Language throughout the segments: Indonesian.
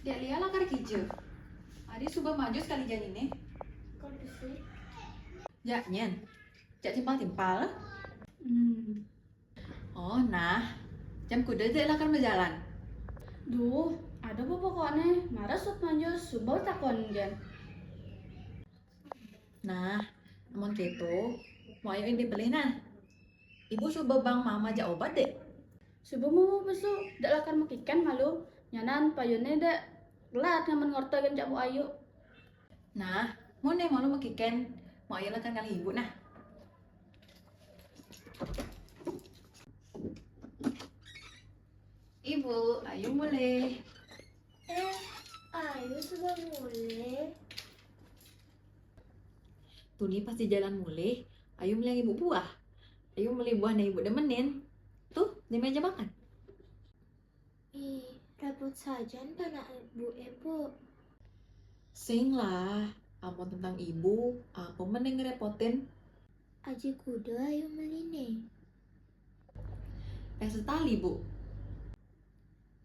Dia lihat lah kar hijau. Adi subah maju sekali jan ini. Kau sih? Ya nyen. Jak timpal-timpal. Oh nah. Jam kuda deh lah kan berjalan. Duh, ada apa pokoknya? Marah sut manjus, subau takon jan. Nah, namun gitu, mau ayo ini beli nah. Ibu subah bang mama jak obat deh. Subau mau besu, dak lakan makikan malu. Nyanan payune dak lat ngamen ngorto gan jak bu ayu. Nah, mau nih mau lu makiken. Mau ayo lah kan kali ibu nah. Ibu, ayo mulai. Ayu sudah mulai. Tuh nih pasti jalan mulai. Ayo mulai ibu buah. Ayo mulai buah nih ibu demenin. Tuh di meja makan. Ih, repot saja anak ibu. Sing lah. Ampun tentang ibu. Apa mending ngerepotin. Aji kuda ayo meline. Sekali bu.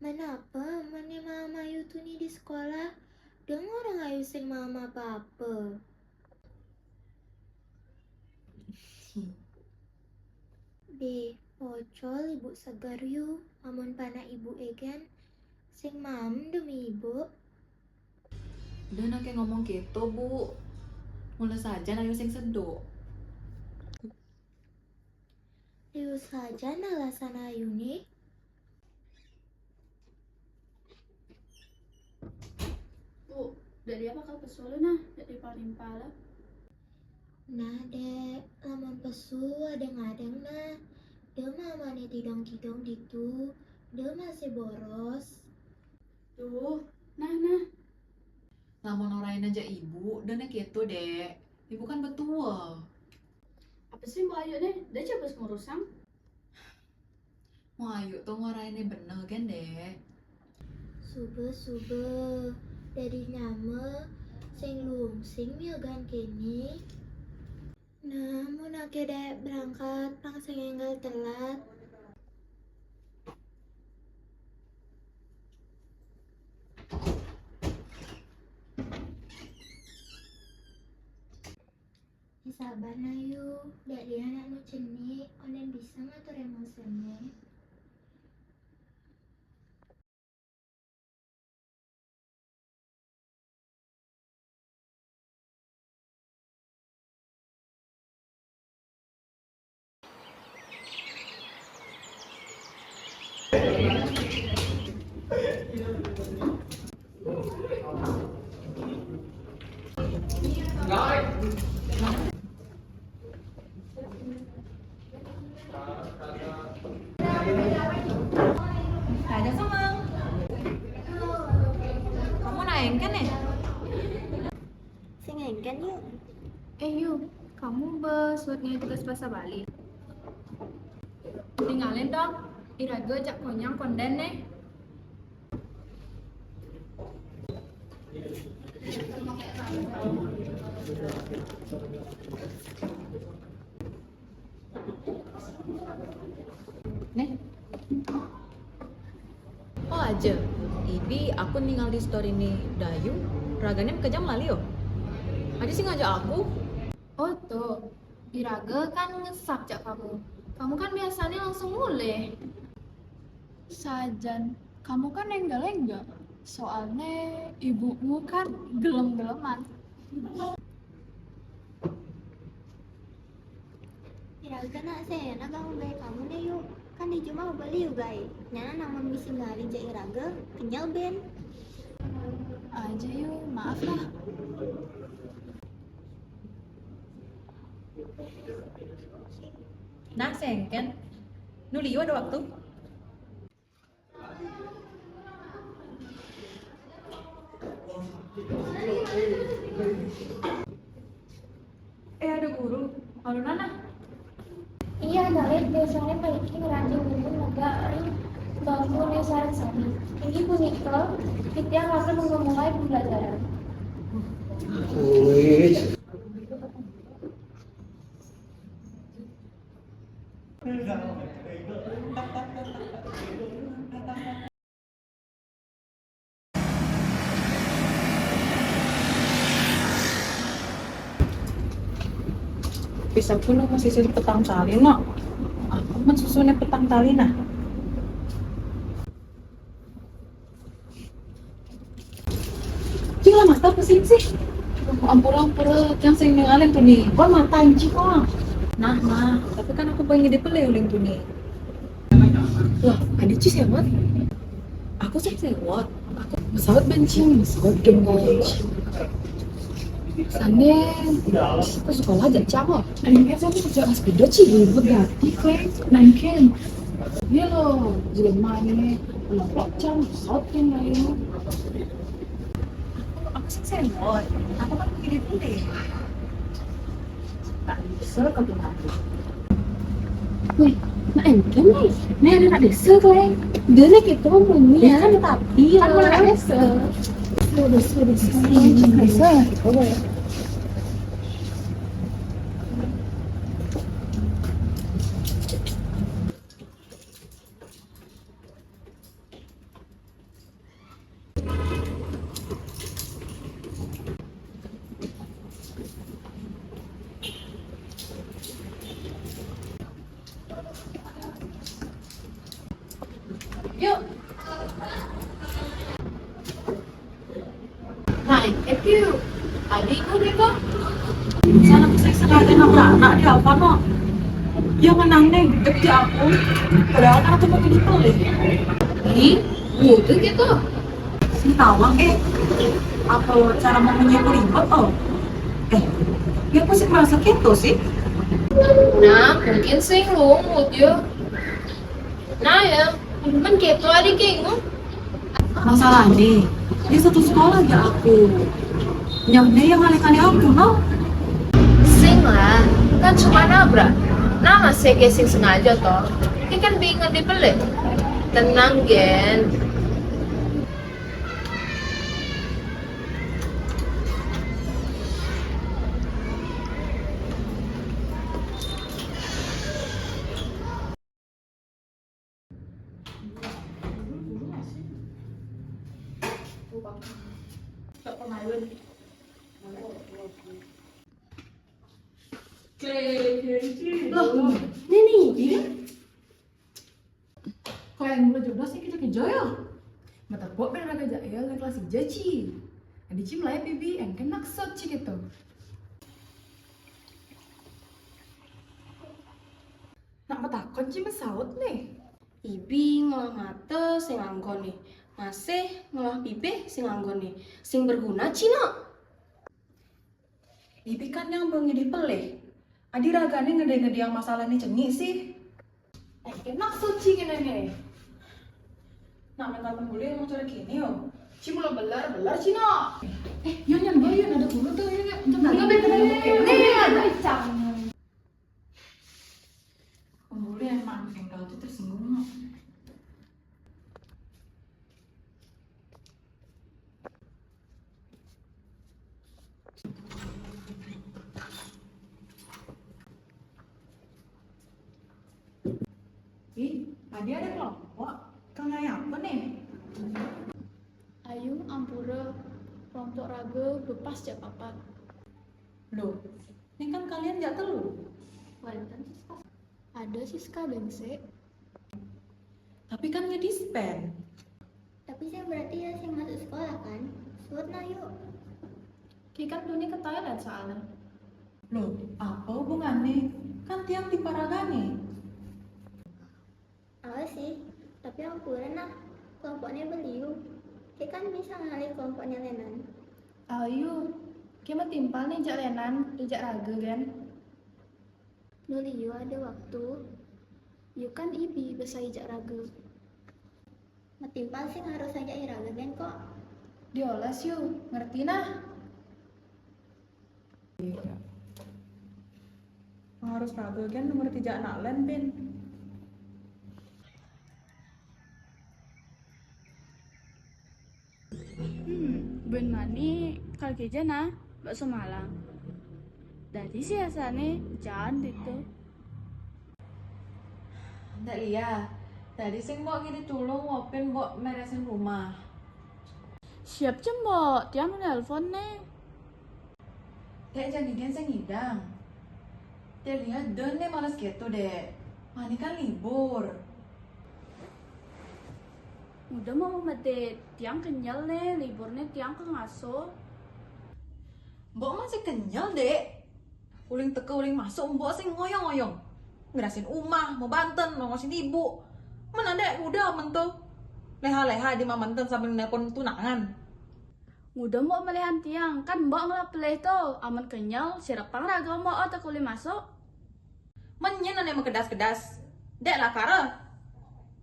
Menapa mane mama ayu tuh nih di sekolah? Dengar orang ayu sing mama apa-apa. Be, pocol ibu segar yu. Amun pana ibu egan. Sing mam demi ibu. Udah nak kayak ngomong gitu bu. Mulai saja ayo sing seduk. Liu saja alasan ayu nih. Bu, dari apa kau pesulu nah? Jadi timpal-timpal. Nah dek, lamun pesu adeng-adeng nah. Dia mama nih tidong-tidong gitu. Dia masih boros. Duh, nah. Lamun orain aja ibu. Udah nak gitu dek. Ibu kan betul. Apa sih bu ayu nih? Dia coba ngurusang. Mau ayo tuh ngorainnya bener kan dek. Sube dari nyama sing lungsing miogan kene. Nah, mun ake dek berangkat pang sing enggal telat. Sabar na yu, dek dia anak nu ceni, onen bisa ngatur emosinya. Raja Semang. Kamu naik kan ya? Sing enggan yuk. Yuk, kamu besutnya tugas bahasa Bali. Tinggalin dong, Iraga cak konyang konden nih. Nih. Oh aja. Ibi aku ninggal di story nih Dayu. Raganya kejam lali yo. Adi sih ngajak aku. Oh tuh, Iraga kan ngesap cak kamu. Kamu kan biasanya langsung mulai. Sajan, kamu kan enggak-enggak. Soalnya ibumu kan gelem-geleman. Iraga nak saya nak kamu baik kamu deh yuk. Kan di Juma beli yuk guys. Nyana namun misi ngali ja Iraga kenyal ben. aja yuk, maaf lah. Nah, sengken. Nuliu ada waktu. Ada guru. Halo Nana. Iya, Dalit, biasanya paiki ngeranjing dulu negara bangku nesaran sami. Ini punika, kita akan memulai pembelajaran. Bisa pun masih susun petang tali, no. Aku mensusunnya petang tali, nah. Cing lah, mata pusing sih. Ampura-ampura, yang sering ngaleng tuh nih. Gua matain cing kok. Nah, tapi kan aku pengen dipeleh tuh nih. Wah, ada Ci sewot. Aku sih sewot. Aku pesawat bencing, pesawat bencing. Sanden, aku sekolah aja cawa. Anaknya saya tuh kerja sepeda Ci, berarti kan, nanken. Iya loh, jadi mana? Kalau cang, pesawat kan lain. Aku sih sewot. Aku kan pergi dipeleh. Tak bisa kamu nanti. Wih, nah enten nih, nih ada anak desa kan? Dia nih gitu ngomongnya. Ya kan tapi kan mau anak desa. Desa. Coba ya. Yuk. Nah, itu adikku nih kok. Sana saya sengaja anak dia apa no? Dia menang nih, deket aku. Padahal kan aku mau dipelih. Ih, mutu gitu. Sintawang apa cara mempunyai ribet oh? Dia pasti merasa gitu sih. Nah, mungkin sih lumut ya. Nah ya, kan gitu adik kayak Masalah nih, dia satu sekolah aja aku. Yang dia yang kali-kali aku no. sing lah, kan cuma nabrak. Nah masih casing sengaja toh. Ini kan bingung dibeli. Tenang gen. Loh, ini dia. Kau yang mulai jodoh sih kita kejoyo. Mata buat bener agak jaya di kelas jaci. Adi cim lah ya bibi, yang kena kesot sih gitu. Nak mata kunci mesawut nih. Ibi ngolah mata sing anggon nih. Masih ngolah bibih sing anggon nih. Sing berguna Cina. Bibi kan yang bengi dipelih. Adi ragane ngede-ngede yang masalah nih cengik sih. Enak suci gini nih. Nak minta pembuli yang mau cari gini yo. Ci mulai belar Cina. Yan bayan ada bulu tuh ya. Enggak nih ada icang. Pembuli emang engkau tuh tersinggung. Tadi ada kelompok, kau nanya apa nih? Ayu ampura kelompok raga lepas jak papat. Loh, ini kan kalian gak telu. Wanten Siska. Ada Siska bengse. Tapi kan ngedispen. Tapi saya berarti ya sih masuk sekolah kan? Suat nah yuk. Kikan dunia ke Thailand soalnya. Loh, apa hubungannya? Kan tiang di Paragani. Awas sih, tapi aku kurang nah kelompoknya beliau. Kan misalnya ngalih kelompoknya Lenan. Ayo, kita timpal nih jak lenan, jak raga kan? Dulu yu ada waktu. Yu kan ibi besar ijak ragu. Metimpal sih harus aja iraga kan kok. Dioles yuk, ngerti nah? Harus raga kan nomor 3 anak len bin. Ben mani kal keja nah, bakso Malang. Dari siasane jangan itu. Ndak liya. Tadi sing mbok gini tulung ngopin mbok meresin rumah. Siap cembok, tiang nelpon nih. Dek jangan gen sing ngidang. Dek lihat den nih males gitu dek. Mani kan libur. Udah mau medit, tiang kenyal nih, liburnya tiang ke ngaso. Mbok masih kenyal dek. Uling teke uling masuk mbok sing ngoyong-ngoyong. Ngerasin umah, mau banten, mau ngasin ibu. Mana dek udah mentu. Leha-leha di mamanten sambil nelpon tunangan. Udah mau melihat tiang, kan mbak ngelapeleh tuh, aman kenyal, sirap raga mau atau kulit masuk. Menyen ane kedas-kedas. Dek lah kara.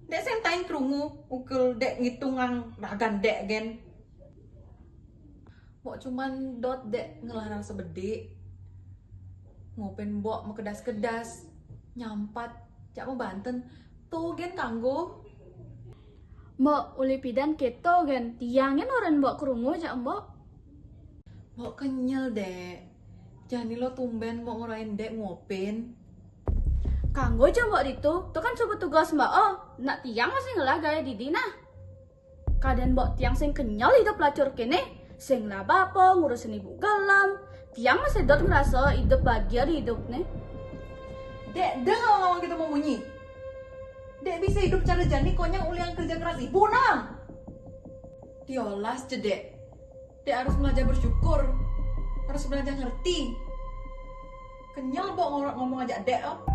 Dek sing tain krungu, ukel dek ngitungan ragan dek gen. Mbok cuman dot dek ngelarang sebede. Ngopen mbok mau kedas-kedas. Nyampat, jak mau banten. Tuh gen kanggo. Mbak uli pidan keto kan, tiangnya orang mbak kerungu aja mbak. Mbok kenyal dek. Jangan lo tumben mau ngerain dek ngopin. Kanggo aja mbak itu, tuh kan coba tugas mbak oh, nak tiang masih ngelagaya di dina. Kadang mbak tiang sing kenyal hidup pelacur kene, sing lah bapo ngurusin ibu galam. Tiang masih dot ngerasa hidup bahagia di hidup nih. Dek, ngomong kita mau bunyi. Dek bisa hidup cara jani konyang uliang kerja keras ibu nang. Diolas jedek. Dek harus belajar bersyukur. Harus belajar ngerti. Kenyal mbok ngomong aja dek oh.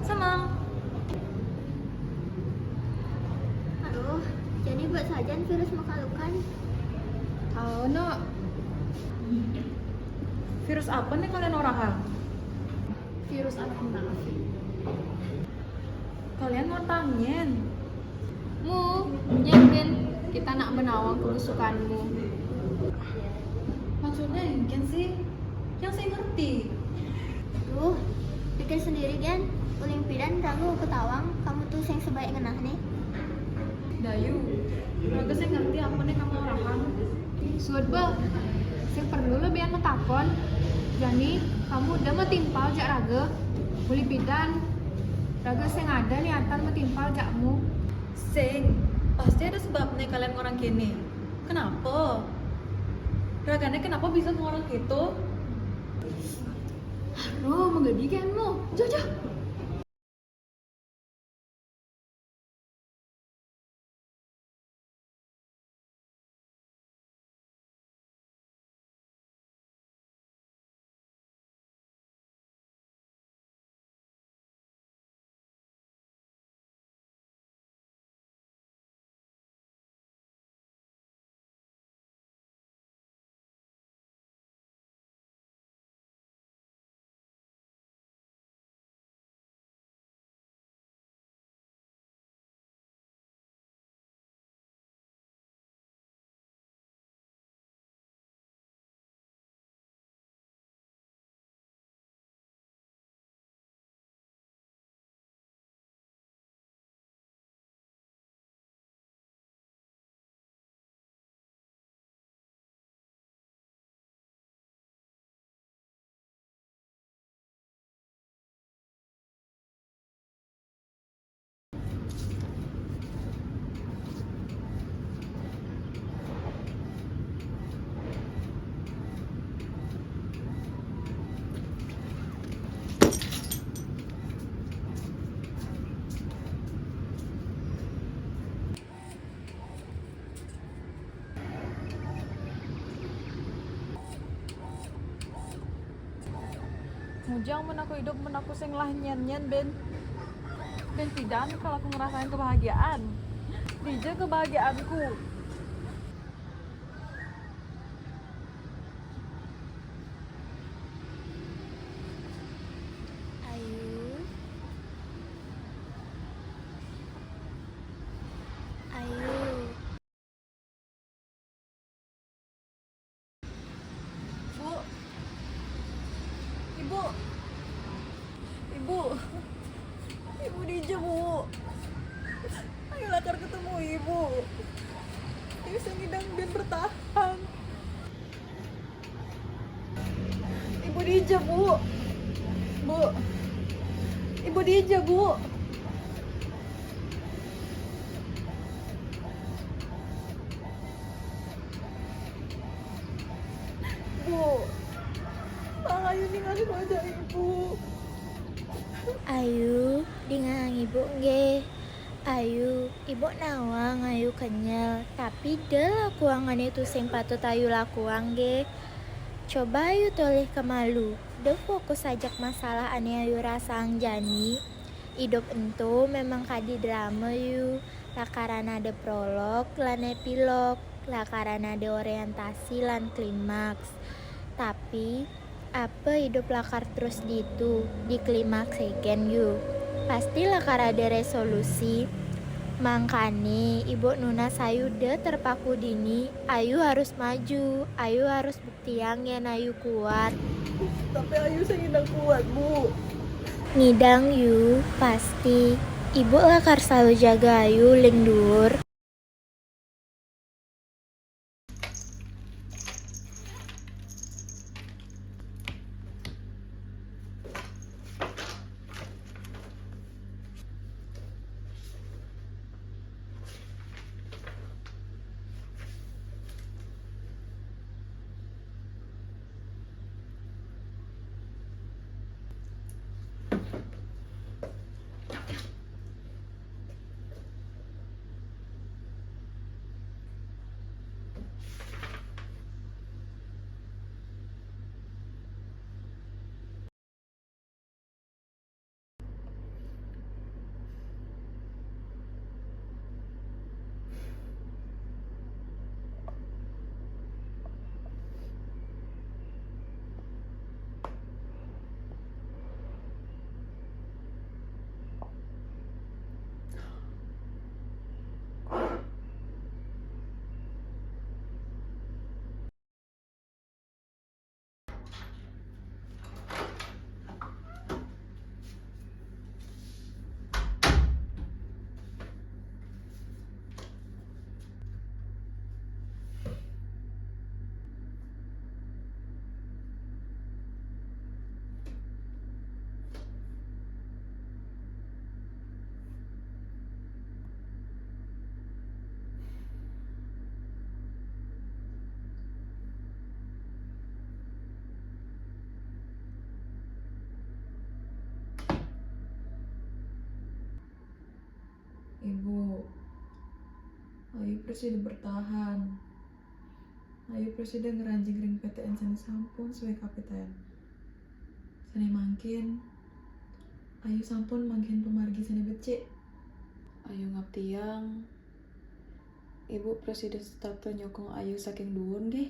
Senang. Aduh, jadi buat sajian virus makalukan. Oh no, Virus apa nih kalian orang hal? Virus anak munafik. Kalian mau tanyen. mu, nyekin kita nak menawang kebusukanmu. Maksudnya mungkin sih yang saya ngerti. Duh, pikir sendiri kan. Uling pidan ragu ketawang, kamu tuh yang sebaik ngenah nih. Dayu, raga saya ngerti apa nih kamu orang hal. Suat bah, sing perlu lebih anu takon. Jadi kamu udah metimpal jak raga, beli pidan. Raga sing ada niatan metimpal jakmu. Sing, pasti ada sebabnya kalian orang gini. Kenapa? Raganya kenapa bisa ngorang gitu? Aduh, menggedikanmu. Jojo. Mujang men aku hidup men aku sing lah nyen ben. Ben tidak kalau aku ngerasain kebahagiaan. Dija kebahagiaanku. Ayu. Ayu. Bu. Ibu. Ibu. Ibu Dija, Bu. Ayo lakar ketemu ibu. Ayo sengidang ben bertahan. Ibu Dija, Bu. Bu. Ibu Dija, Bu. Bu. Ayo ninggalin wajah ibu. Ayu, dengan ibu nge. Ayu, ibu nawang ayu kenyal, tapi de lakuangan itu sing patut ayu lakuang ge. Coba ayu toleh kemalu, de fokus ajak masalah ane ayu rasang jani. Hidup ento memang kadi drama yu, lakaran ada prolog lan epilog, lakaran ada orientasi lan klimaks. Tapi apa hidup lakar terus gitu di klimaks seken yu. Pasti lakar ada resolusi. Mangkane ibu Nuna sayuda terpaku dini. Ayu harus maju. Ayu harus bukti yang ayu kuat. Tapi ayu sengidang kuat, Bu. Ngidang yu pasti. Ibu lakar selalu jaga ayu ling dhuwur. Ibu, ayo presiden bertahan. Ayo presiden ngeranjing ring PTN sana sampun sesuai kapten. Sana mangkin. Ayo sampun mangkin pemargi sana becek. Ayo ngaptiang. Ibu presiden stato nyokong ayu saking duwun deh.